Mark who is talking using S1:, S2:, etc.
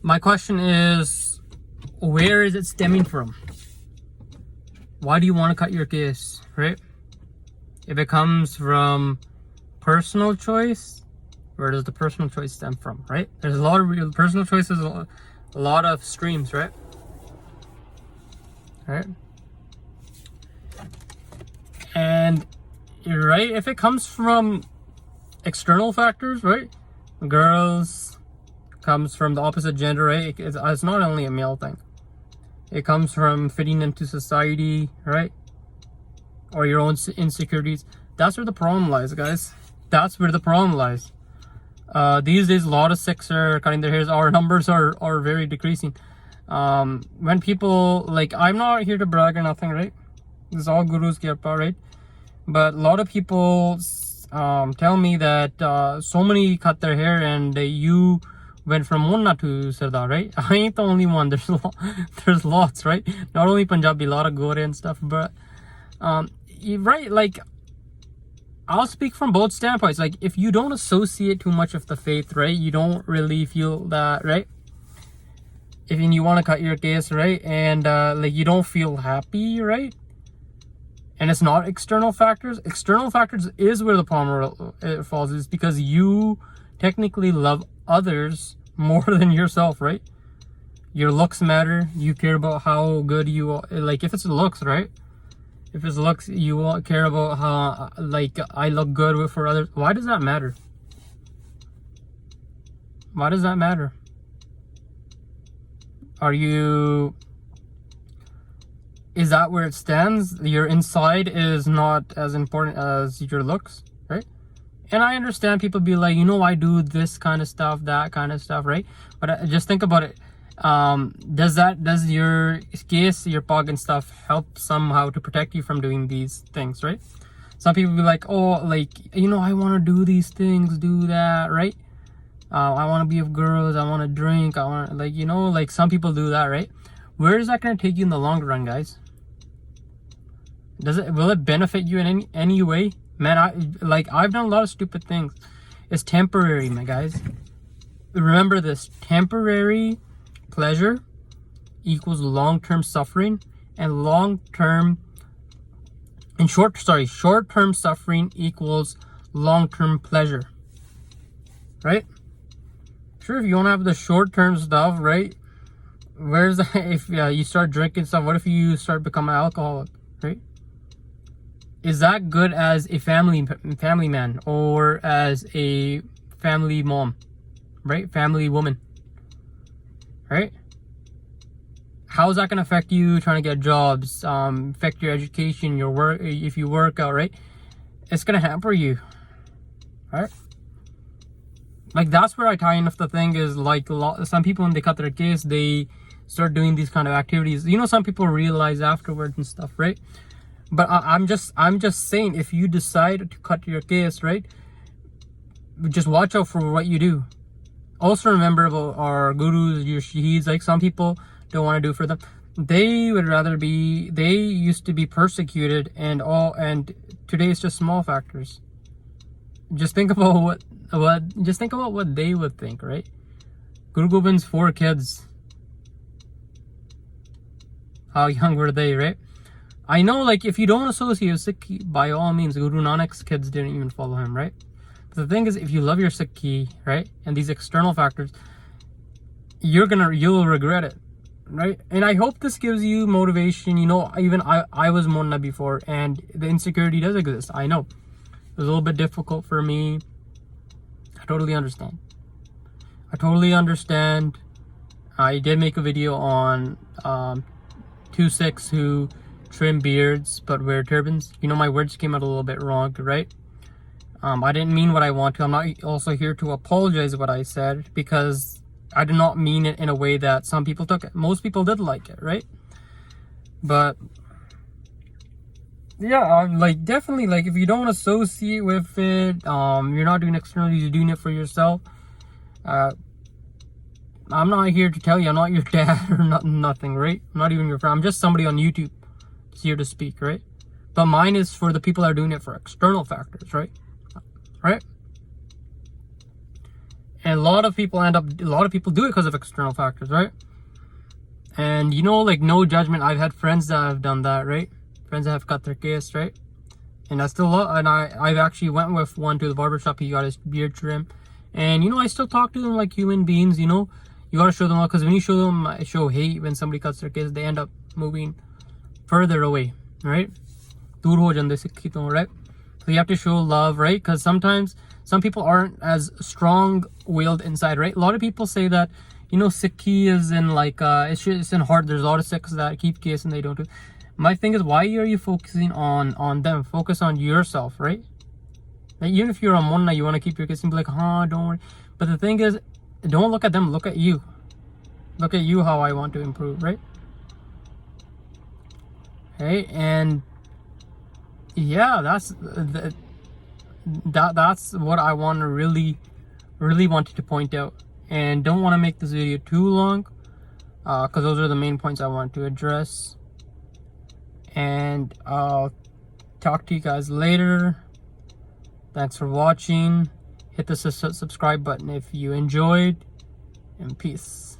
S1: My question is, where is it stemming from? Why do you want to cut your case, right? If it comes from personal choice, where does the personal choice stem from, right? There's a lot of real personal choices, a lot of streams, right? Right? And you're right, if it comes from external factors, right? Girls, comes from the opposite gender, right? It's not only a male thing. It comes from fitting into society, right? Or your own insecurities. That's where the problem lies, guys. That's where the problem lies. These days, a lot of Sikhs are cutting their hairs. Our numbers are very decreasing. When people, like, I'm not here to brag or nothing, right? This is all Guru's kirpa, right? But a lot of people tell me that so many cut their hair and you went from Munna to Sardar, right? I ain't the only one. There's lots, right? Not only Punjabi, a lot of Gore and stuff, but right, like, I'll speak from both standpoints. Like, if you don't associate too much of the faith, right, you don't really feel that, right? If you want to cut your case, right, and like, you don't feel happy, right? And it's not external factors. External factors is where the problem falls, is because you technically love others more than yourself, right? Your looks matter. You care about how good you are. Like, if it's looks, right? If it's looks, you won't care about how, like, I look good for others. Why does that matter? Why does that matter? Is that where it stands? Your inside is not as important as your looks, right? And I understand people be like, I do this kind of stuff, that kind of stuff, right? But just think about it. Does your case, your pog and stuff help somehow to protect you from doing these things, right? Some people be like, oh, like, I want to do these things, do that, right? I want to be with girls, I want to drink, I want to, like, like, some people do that, right? Where is that going to take you in the long run, guys? Will it benefit you in any way? Man, I've done a lot of stupid things. It's temporary, my guys. Remember this: temporary pleasure equals long-term suffering, and short-term suffering equals long-term pleasure. Right? Sure, if you don't have the short-term stuff, right? Where's the, if you start drinking stuff, what if you start becoming an alcoholic, right? Is that good as a family man or as a family mom, right? Family woman, right? How is that going to affect you trying to get jobs, affect your education, your work, if you work out, right? It's going to hamper you, right? Like, that's where I tie in with the thing is, like, some people, when they cut their case, they start doing these kind of activities. Some people realize afterwards and stuff, right? But I'm just saying, if you decide to cut your case, right, just watch out for what you do. Also remember about our gurus, your shaheeds. Like, some people don't want to do for them. They used to be persecuted and today it's just small factors. Just think about what they would think, right? Guru Gobind's 4 kids. How young were they, right? I know, like, if you don't associate with Sikh, by all means, Guru Nanak's kids didn't even follow him, right? But the thing is, if you love your Sikhi, right, and these external factors, you'll regret it, right? And I hope this gives you motivation. Even I was Monna before, and the insecurity does exist. I know. It was a little bit difficult for me. I totally understand. I did make a video on 2 Sikhs who trim beards but wear turbans. My words came out a little bit wrong, right? I didn't mean what I want to. I'm not also here to apologize what I said, because I did not mean it in a way that some people took it. Most people did like it, right? But yeah, like, definitely, like, if you don't associate with it, you're not doing externally, you're doing it for yourself. I'm not here to tell you, I'm not your dad or nothing, right? I'm not even your friend. I'm just somebody on YouTube that's here to speak, right? But mine is for the people that are doing it for external factors, right? Right? And a lot of people do it because of external factors, right? And you know, like, no judgment. I've had friends that have done that, right? Friends that have cut their case, right? And I still love, and I've actually went with one to the barbershop. He got his beard trim. And, you know, I still talk to them like human beings, you know. You gotta show them love, because when you show hate when somebody cuts their case, they end up moving further away, right? Dur ho jande Sikhi to, right? So you have to show love, right? Because sometimes some people aren't as strong-willed inside, right? A lot of people say that, you know, Sikhi is in like, it's in heart. There's a lot of Sikhs that keep case and they don't do. My thing is, why are you focusing on them? Focus on yourself, right? Like, even if you're a Munna, you want to keep your case and be like, don't worry. But the thing is, don't look at them, look at you. Look at you, how I want to improve, right? Hey, and yeah, that's what I want to really wanted to point out. And don't want to make this video too long, because those are the main points I want to address. And I'll talk to you guys later. Thanks for watching. Hit the subscribe button if you enjoyed, and peace.